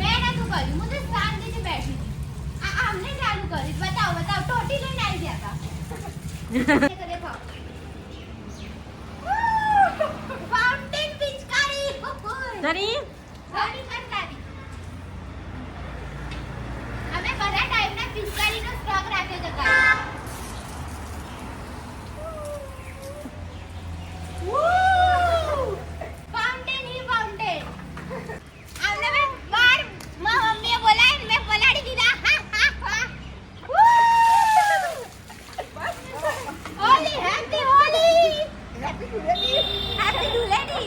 મેં નતું કર્યું, હું તો શાંતિથી બેઠી હતી. આમને ચાલુ કરી. બતાવો બતાવો, ટોટી લઈને આવી ગયા હતા. દેખો ફાઉન્ટેન પિચકારી ધરી ઘણી કંટાળી. અમે બધા ટાઈપના પિચકારીનો સ્ટોક રાખ્યો છે કાલે. ફાઉન્ટેન હી ફાઉન્ટેન. આમને મેં બાર મારા મમ્મીએ બોલાવીને મેં પલાડી દીધા. Holi happy Holi happy Dhuleti.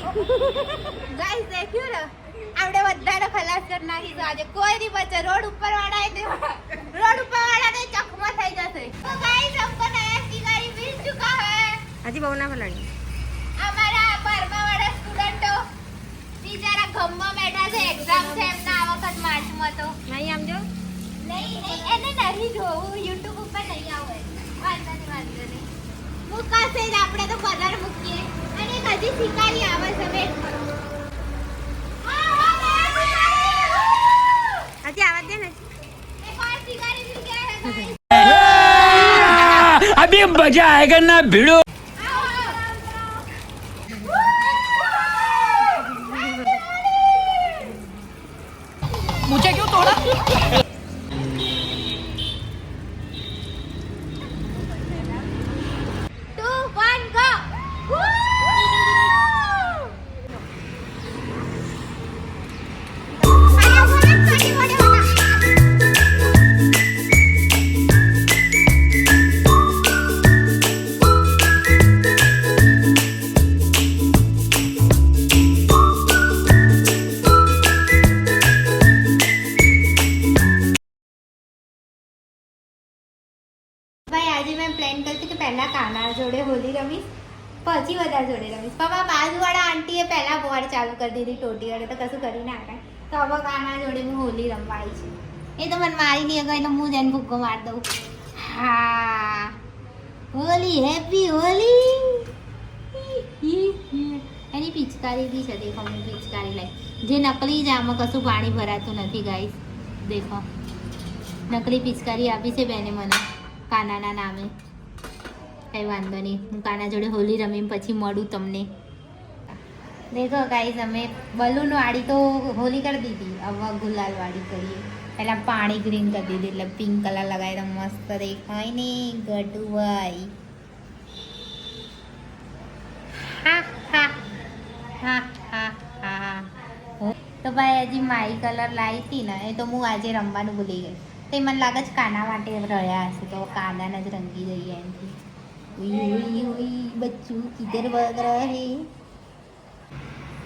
Guys દેખ્યું ને, આપણે બધાને ખલાસ કરી નાખીશું આજે. કોઈ નહીં બચે. રોડ ઉપર વાળા ચકમા થઈ જશે. તો ગાઈસ हमको नया सिगारी मिल चुका है. હજી બહુ ના પલાળી. અમારા 12મા વાળા સ્ટુડન્ટો બિચારા ગમમાં બેઠા છે. એક્ઝામ છે એમના આ વખત માર્ચમાં. તો નહીં આમ જો. નહીં એને નહીં જોવું. YouTube ઉપર નહીં આવે. વાંધો નહીં. મૂકાશે જ. આપણે તો પગાર મૂકીએ. અને એક હજી શિકારી આવે છે. વેટ કરો. હજી આવા દે ને. એક और શિકારી મિલ ગયા है गाइस. अभी मजा आएगा ना भिड़ो. मुझे क्यों तोड़ा? 2 1 go. ભાઈ આજે મેં પ્લાન કર્યું હતું કે પહેલા કાના જોડે હોલી રમીશ, પછી બધા જોડે રમીશ. પણ આ બાજુવાળા આંટીએ પહેલા બોર ચાલુ કરી દીધી ટોટી વડે, તો કશું કરી ના કાંઈ. તો હવે કાના જોડે હું હોલી રમવા આવી છું. એ તો મને મારી નહીં ગઈ, તો હું જ એને ભૂક્કો મારી દઉં. હા, હોલી હેપી હોલી. એની પિચકારી બી છે. દેખો મેં પિચકારી લાવી, જે નકલી છે. આમાં કશું પાણી ભરાતું નથી ગાઈસ. દેખો નકલી પિચકારી આપી છે બેને મને કાનાના નામે. કંઈ વાંધો નહીં, હું કાના જોડે હોલી રમીને પછી મળું તમને. દેખો ગાઈસ, અમે બલૂન વાળી તો હોલી કરી દીધી. હવે ગુલાલ વાળી કરીએ. પહેલાં પાણી ગ્રીન કરી દીધી, એટલે પિંક કલર લગાવી તો મસ્ત દેખાય ને ગટુભાઈ. હા હા હા હા હા. તો ભાઈ હજી મારી કલર લાવી હતી ને, એ તો હું આજે રમવાનું ભૂલી ગઈ. તે મને લાગે છે કાના માટે રહ્યા હશે, તો કાનાને જ રંગી દઈએ એમથી. ઉઈ ઉઈ બચ્ચું કિધર ભાગ રહે.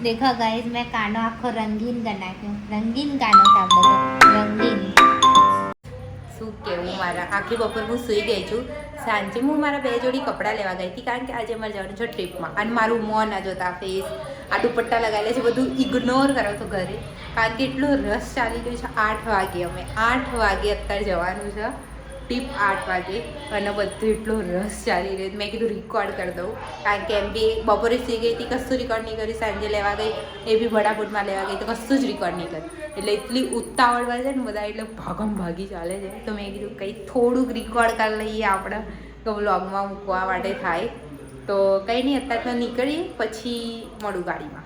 દેખો ગાઈસ, મેં કાનો આખો રંગીન કરી નાખ્યો. રંગીન કાનો સાંભળો, રંગીન. શું કેવું, મારા આખી બપોર હું સૂઈ ગઈ છું. સાંજે હું મારા 2 જોડી કપડાં લેવા ગઈ હતી, કારણ કે આજે અમારે જવાનું છે ટ્રીપમાં. અને મારું મોં ના જોતા, ફેસ આ દુપટ્ટા લગાવેલા છે બધું ઇગ્નોર કરો તો ઘરે, કારણ કે એટલો રસ ચાલી ગયો છે. 8 વાગે અમે 8 વાગે અત્યારે જવાનું છે ટ્રીપ, 8 વાગે. અને બધું એટલો રસ ચાલી રહ્યો. મેં કીધું રેકોર્ડ કરી દઉં, કારણ કે એમ બી બપોરે સી ગઈ હતી, કશું રેકોર્ડ નહીં કરી. સાંજે લેવા ગઈ, એ બી વડાપૂટમાં લેવા ગઈ, તો કશું જ રેકોર્ડ નહીં કર્યું. એટલે એટલી ઉતાવળમાં છે ને બધા, એટલે ભાગમ ભાગી ચાલે છે. તો મેં કીધું કંઈ થોડુંક રેકોર્ડ કરી લઈએ આપણે, તો વ્લોગમાં મૂકવા માટે થાય. તો કંઈ નહીં, અત્યારે તો નીકળીએ, પછી મળું ગાડીમાં.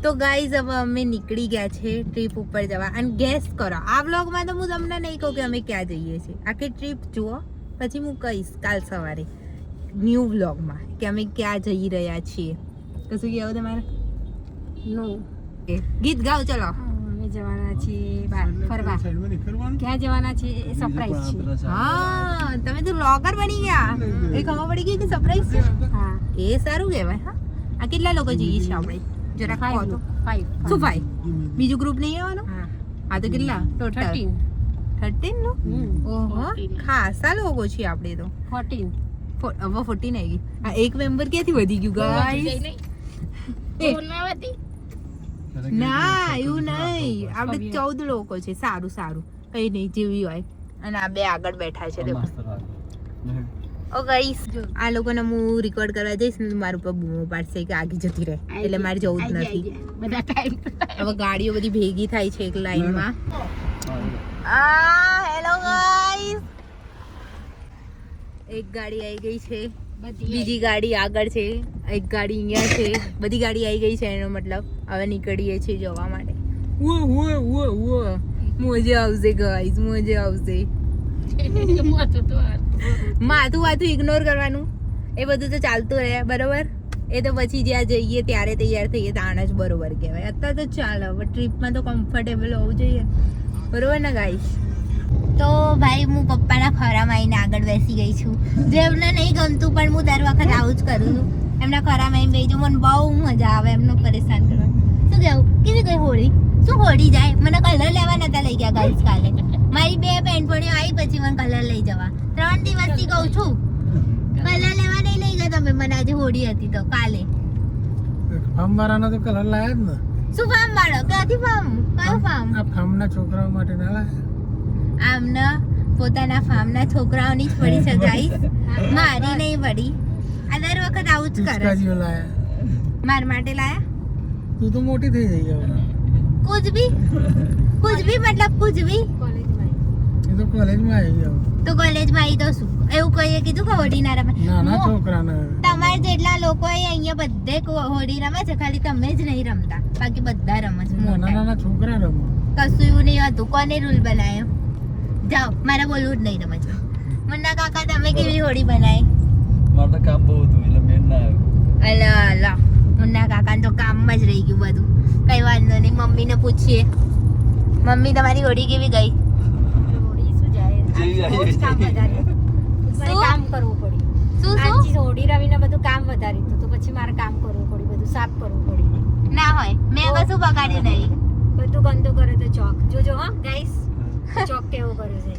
તો ગાઈઝ, હવે અમે નીકળી ગયા છે ટ્રીપ ઉપર જવા. અને ગેસ કરો, આ વ્લોગમાં તો હું તમને નહીં કહું કે અમે ક્યાં જઈએ છીએ. આખી ટ્રીપ જુઓ, પછી હું કહીશ કાલ સવારે ન્યૂ વ્લોગમાં કે અમે ક્યાં જઈ રહ્યા છીએ. કશું કહેવું તમારે? નો ગીત ગાઓ, ચલો. અમે જવાના છીએ બહાર ફરવા. ક્યાં જવાના છે એ સરપ્રાઈઝ છે. હા, તમે તો વ્લોગર બની ગયા. એ ખબર પડી ગઈ કે સરપ્રાઈઝ છે. હા, એ સારું કહેવાય. હા, આ કેટલા લોકો જઈએ છીએ આપણે? જરા કહો તો. 5 શું 5? બીજું ગ્રુપ નહીં આવવાનું? હા, આ તો કેટલા ટોટલ? 13 નું. ઓહો, ખાસા લોકો છીએ આપણે તો. 14 હવે 14 આવી ગઈ. આ એક મેમ્બર ક્યાંથી વધી ગયું ગાઈસ? ના, એવું નહીં. આપણે 14 લોકો છે. સારું સારું, કઈ નહીં, જેવી હોય. અને આ 2 આગળ બેઠા છે. દેખો ઓ ગાઈસ આ લોકોને હું રેકોર્ડ કરવા જઈશ ને મારા ઉપર બૂમો પાડશે કે આગી જતી રહે એટલે મારે જવું જ નથી બધા ટાઈમ હવે ગાડીઓ બધી ભેગી થાય છે એક લાઈનમાં આ હેલો ગાઈસ એક ગાડી આવી ગઈ છે બીજી ગાડી આગળ છે એક ગાડી અહીંયા છે બધી ગાડી આવી ગઈ છે એનો મતલબ હવે નીકળીએ છીએ જવા માટે મજા આવશે ગાઈસ મજા આવશે માથું ઇગ્નોર કરવાનું એ બધું તો ચાલતું રહે બરોબર એ તો પછી જ્યાં જઈએ ત્યારે તૈયાર થઈએ તાણ જ બરોબર કહેવાય અત્યારે તો ચાલે હવે ટ્રીપમાં તો કમ્ફર્ટેબલ હોવું જોઈએ બરોબર ને ગાઈસ તો ભાઈ હું પપ્પાના ખરામાં આવીને આગળ બેસી ગઈ છું જે એમને નહીં ગમતું પણ હું દર વખત આવું જ કરું છું એમના ખરામાં આવીને બેસી મને બહુ મજા આવે એમનો પરેશાન કરવાનું શું કહેવું કેવી ગઈ હોળી શું હોળી જાય મને કલર લેવા નતા લઈ ગયા ગાઈસ કાલે મારી 2 બેનપણીઓ આવી પછી મને કલર લઈ જવા 3 દિવસથી કહું છું કલર લેવા નહીં લઈ ગયા તમે મને આજે હોળી હતી તો કાલે ફાર્મ વાળાનો તો કલર લાયા જ ને શું ફાર્મ વાળો ક્યાંથી ફાર્મ કયો ફાર્મ આ ફાર્મના છોકરાઓ માટે ના લાયા આમના પોતાના ફાર્મના છોકરાઓની જ પડી છે ગાઈસ મારી નહીં પડી આ દર વખત આવું જ કરે પિચકારીઓ લાયા માર માટે લાયા તું તો મોટી થઈ ગઈ હવે कुछ भी मतलब कुछ भी એ તો કોલેજમાં આવી ગયો તો કોલેજમાં આવી તો શું એવું કહીએ કીધું કે હોળી ના રમે નાના છોકરાને તમારે જેટલા લોકો અહીંયા બધે હોળી રમે છે ખાલી તમે જ નહીં રમતા બાકી બધા રમે છે નાના નાના છોકરા રમે કશું એવું નહીં હતું કોને રૂલ બનાવ્યો જાઓ મારે બોલવું જ નહીં રમે છે મુન્ના કાકા તમે કેવી હોળી બનાવી મારે તો કામ બહુ હતું એટલે મેન ના આવ્યું અલા મુન્ના કાકા તો કામમાં જ રહી ગયું બધું કઈ વાંધો નહીં મમ્મીને પૂછીએ મમ્મી તમારી હોળી કેવી ગઈ હોળી શું જાય જેવી આવી બહુ જ કામ વધાર્યું મારે કામ કરવું પડ્યું શું આજથી હોળી રમીને બધું કામ વધાર્યું હતું તો પછી મારે કામ કરવું પડ્યું બધું સાફ કરવું પડ્યું ના હોય મેં કશું બગાડ્યું નહીં બધું ગંદુ કરે તો ચોક જોજો હા ગાઈસ ચોક કેવું કરે છે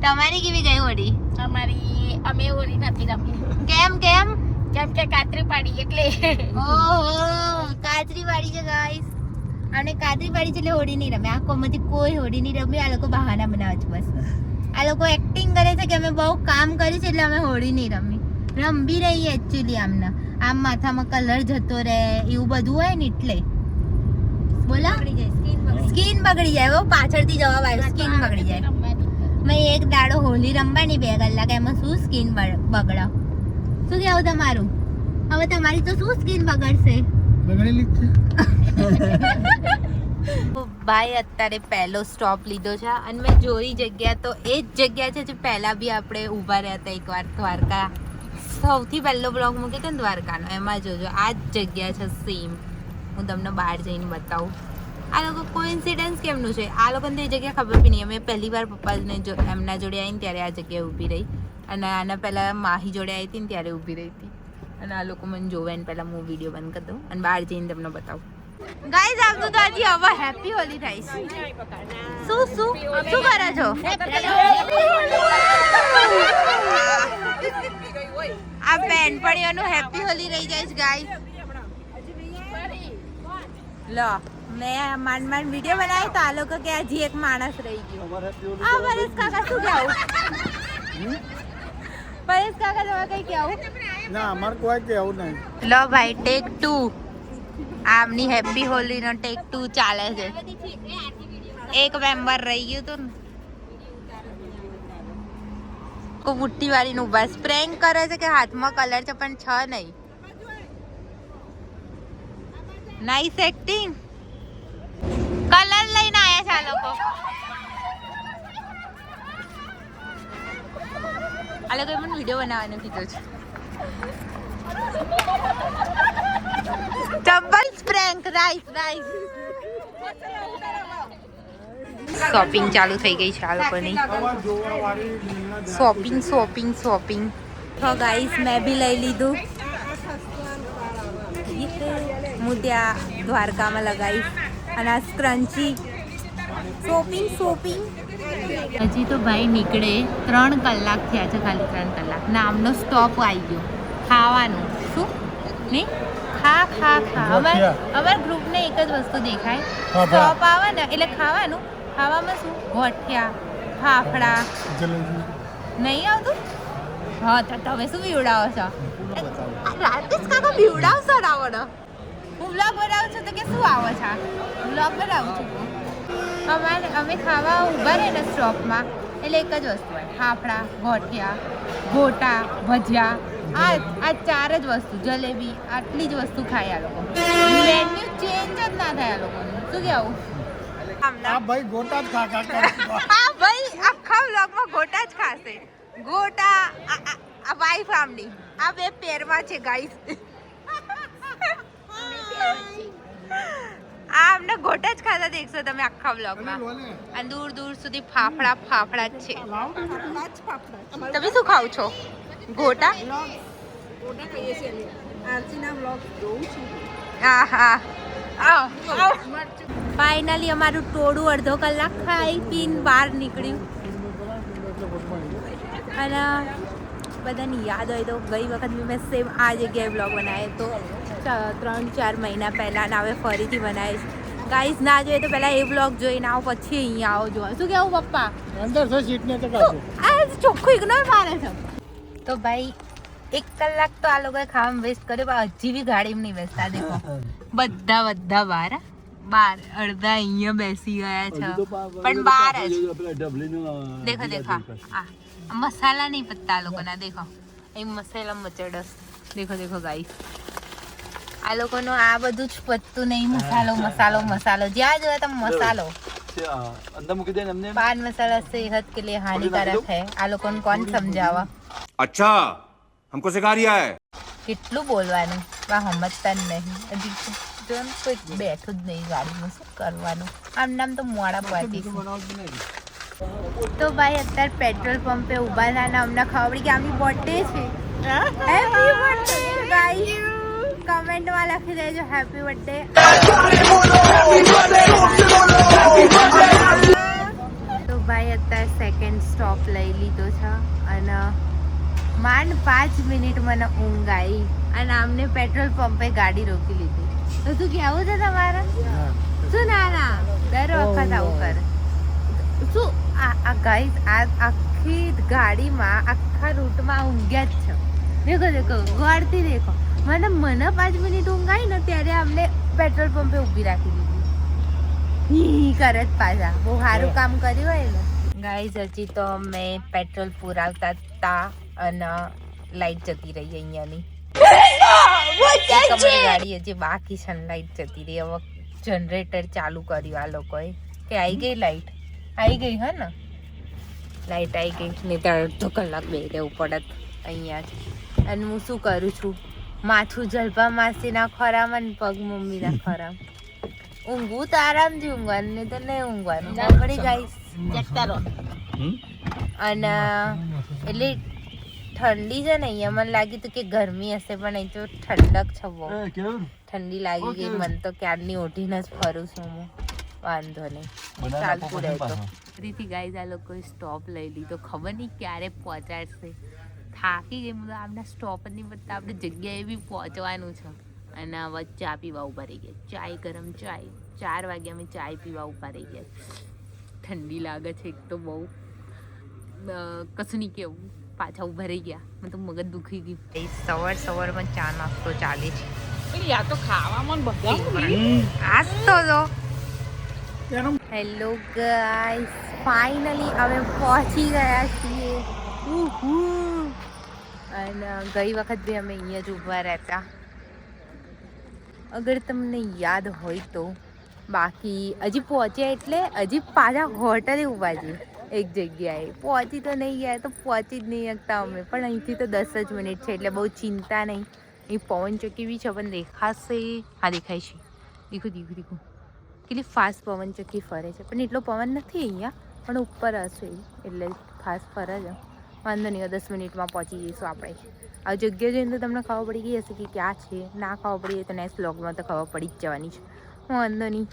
તમારી કેવી ગઈ હોળી અમે હોળી નથી રમી કેમ કેમ કેમ કે કાતરી પાડી એટલે ઓહો કાચરી વાળી છે ગાઈસ અને કાચરી વાળી છે એટલે હોળી નહીં રમે આંખોમાંથી કોઈ હોળી નહીં રમે આ લોકો બહાના બનાવે છે બસ આ લોકો એક્ટિંગ કરે છે કે અમે બહુ કામ કર્યું છે એટલે અમે હોળી નહીં રમી રમવી રહી એકચ્યુઅલી આમના આમ માથામાં કલર જતો રહે એવું બધું હોય ને એટલે બોલા સ્કિન બગડી જાય એવો પાછળથી જવાબ આવ્યો સ્કિન બગડી જાય મેં એક દાડો હોળી રમવાની 2 કલાક એમાં શું સ્કિન બગડાવ શું કેવું તમારું હવે તમારી તો શું સ્કિન બગડશે બગડેલી જ છે ભાઈ અત્યારે પહેલો સ્ટોપ લીધો છે અને મેં જોઈ જગ્યા તો એ જ જગ્યા છે જે પહેલા બી આપણે ઊભા રહ્યા હતા એકવાર દ્વારકા સૌથી પહેલો બ્લોગ મૂક્યો હતો ને દ્વારકાનો એમાં જોજો આ જ જગ્યા છે સેમ હું તમને બહાર જઈને બતાવું આ લોકો કોઇન્સિડન્સ કેમનું છે આ લોકોને તો એ જગ્યા ખબર બી નહીં અમે પહેલી વાર પપ્પાને એમના જોડે આવીને ત્યારે આ જગ્યાએ ઊભી રહી અને આના પહેલાં માહી જોડે આવી હતી ને ત્યારે ઊભી રહી હતી અને આ લોકો મને જોવે ને પહેલાં હું વિડીયો બંધ કરી દઉં અને બહાર જઈને તમને બતાવું ગાઈઝ આપનું તો હજી હવે હેપી હોલી થાય છે શું શું શું કરો છો આ બેનપણીઓનું હેપી હોલી રહી જાય છે ગાઈઝ લો મેં માંડ વિડીયો બનાવ્યો તો આ લોકો કે હજી એક માણસ રહી ગયો આ પરેશ કાકા શું કહેવું પરેશ કાકા તમે કઈ કહેવું ના અમાર કોઈ કેવું નહીં લો ભાઈ ટેક 2 આમની હેપી હોલી નો ટેક 2 ચાલે છે એક મેમ્બર રહી ગયું તું ને કો બુટ્ટી વાળી નું બસ પ્રેન્ક કરે છે કે હાથમાં કલર છે પણ છે નહીં નાઈસ એક્ટિંગ કલર લઈને આયા છે આ લોકો આ લોકો મને વિડીયો બનાવવાનો કીધો છે ડબલ પ્રેન્ક રાઈસ શોપિંગ ચાલુ થઈ ગઈ છે આ લોકોની શોપિંગ તો ગાઈસ મેં બી લઈ લીધું હું ત્યાં દ્વારકામાં લગાવીશ અને આ સ્ક્રન્ચી શોપિંગ હજી તો ભાઈ નીકળે 3 કલાક થયા છે ખાલી 3 કલાક નામનો સ્ટોપ આવી ગયો ખાવાનું શું નહીં ખા અમાર ગ્રુપને એક જ વસ્તુ દેખાય સ્ટોપ આવે ને એટલે ખાવાનું ખાવામાં શું ગોઠિયા ફાફડા નહીં આવતું હા તો તમે શું બીવડાવો છો રાકેશ કાકા બીવડાવશો રાવણ હું બ્લોગ બનાવું છું તો કે શું આવો છો બ્લોગ બનાવું છું અમે ખાવા ઊભા રહે ને સ્ટોપમાં એટલે એક જ વસ્તુ હોય ફાફડા ગોઠિયા ગોટા ભજીયા આ ચાર જ વસ્તુ જલેબી આટલી જ વસ્તુ ખાય આ લોકો મેન્યુ ચેન્જ જ ના થાય આ લોકોનું શું કહેવું આ ભાઈ ગોટા જ ખા હા ભાઈ આખા વ્લોગમાં ગોટા જ ખાશે ગોટા આ વાઈફ આમની આ બે પેરમાં છે ગાઈસ આ અમને ગોટા જ ખાતા દેખશો તમે આખા વ્લોગમાં અને દૂર દૂર સુધી ફાફડા જ છે તમે શું ખાવ છો ગોટા હા હા ફાઇનલી અમારું ટોળું અડધો કલાક ખાઈ પીને બહાર નીકળ્યું અને બધાની યાદ હોય તો ગઈ વખત મેં સેમ આ જગ્યાએ બ્લોગ બનાવ્યો તો 3-4 મહિના પહેલાં હવે ફરીથી બનાવીશ ગાઈસ ના જોઈએ તો પહેલાં એ બ્લોગ જોઈને આવો પછી અહીંયા આવો જોવા શું કહેવું પપ્પા અંદર છે સીટને તો કાઢો આ ચોખ્ખું ઇગ્નોર મારે છે તો ભાઈ 1 કલાક તો આ લોકોએ ખાવામાં વેસ્ટ કર્યો પણ હજી બી ગાડીમાં નહીં બેસતા દેખો બધા બહાર અડધા અહીંયા બેસી ગયા છે પણ બહાર જ દેખો આ મસાલા નહીં પત્તા આ લોકોના દેખો એ મસાલા મચડસ દેખો ગાઈસ આ લોકોનું આ બધું જ પત્તું નહીં મસાલો જ્યાં જોયે તો મસાલો अंदर मुझे दे हमने पान मसाला सेहत के लिए हानिकारक है आ लोगों को कौन समझावा अच्छा हमको सिखा रिया है કેટલું બોલવાનું વા સમજતા જ નહીં હજી જોન કોઈ બેઠું જ નહીં ગાડીમાં શું કરવાનું આમ નામ તો મોડા પહોંચી તો ભાઈ અત્યારે પેટ્રોલ પંપે ઊભા હતા ને અમને ખબર પડી કે આમની બર્થડે છે હેપી બર્થડે ગાઈસ કમેન્ટમાં લખી દેજો હેપી બર્થડે તો ભાઈ અત્યારે સેકન્ડ સ્ટોપ લઈ લીધો છે અને માંડ 5 મિનિટ મને ઊંઘ આવી અને આમને પેટ્રોલ પંપે ગાડી રોકી લીધી તો શું કેવું છે તમારે શું ના દર વખત આવું કરે શું આ ગાઈસ આ આખી ગાડીમાં આખા રૂટમાં ઊંઘ્યા જ છે દેખો ગોળથી દેખો મને 5 મિનિટ ઊંઘ આવી ને ત્યારે અમને પેટ્રોલ પંપે ઊભી રાખી દીધી કરે જ પાછા બહુ સારું કામ કર્યું હોય ને ગાઈસ હજી તો મેં પેટ્રોલ પુરાવતા હતા અને લાઈટ જતી રહી અહીંયાની અમારી ગાડી હજી બાકી છે ને લાઈટ જતી રહી હવે જનરેટર ચાલુ કર્યું આ લોકોએ કે આવી ગઈ લાઈટ આવી ગઈ હે ને લાઈટ આવી ગઈ નહીં તો અડધો કલાક બે રહેવું પડત અહીંયા જ અને હું શું કરું છું માથું જલપા માસીના ખોરામાં ને પગ મમ્મીના ખોરામ ઊંઘવું તો આરામથી ઊંઘવાનું નહીં તો નહીં ઊંઘવાનું પડી ગાઈસ અને એટલે ઠંડી છે ને અહીંયા મને લાગ્યું હતું કે ગરમી હશે પણ અહીં તો ઠંડક છે બહુ ઠંડી લાગી ગઈ મને તો ક્યારની ઓઢીને જ ફરું છું હું વાંધો નહીં ચાલતું રહેતો ફરીથી ગાઈઝ આ લોકોએ સ્ટોપ લઈ લીધો ખબર નહીં ક્યારે પહોંચાડશે થાકી ગઈ મતલબ આપણા સ્ટોપ જ નહીં બતા આપણે જગ્યાએ બી પહોંચવાનું છે અને હવે ચા પીવા ઊભા રહી ગયા ચાય ગરમ ચાય 4 વાગ્યા અમે ચાય પીવા ઊભા રહી ગયા ઠંડી લાગે છે એક તો બહુ કશું નહીં કેવું પાછા ઊભા રહી ગયા મને તો મગજ દુખી ગયું સવારમાં ચા નાસ્તો ચાલે છે યા તો ખાવામાં આજ તો જો હેલો ગાઈસ ફાઇનલી અમે પહોંચી ગયા છીએ અને ગઈ વખત બી અમે અહીંયા જ ઊભા રહેતા અગર તમને યાદ હોય તો બાકી હજી પહોંચ્યા એટલે હજી પાછા હોટલે ઊભા છીએ એક જગ્યાએ પહોંચી તો નહીં ગયા તો પહોંચી જ નહીં શકતા અમે પણ અહીંથી તો 10 જ મિનિટ છે એટલે બહુ ચિંતા નહીં અહીં પવન ચક્કી બી છે પણ દેખાશે હા દેખાય છે દીખું કેટલી ફાસ્ટ પવન ચક્કી ફરે છે પણ એટલો પવન નથી અહીંયા પણ ઉપર હશે એટલે ફાસ્ટ ફરે છે વાંધો નહીં 10 મિનિટમાં પહોંચી જઈશું આપણે આ જગ્યા જોઈને તો તમને ખબર પડી ગઈ હશે કે ક્યાં છે ના ખબર પડી તો નેક્સ્ટ વ્લોગમાં તો ખબર પડી જ જવાની છે વાંધો નહીં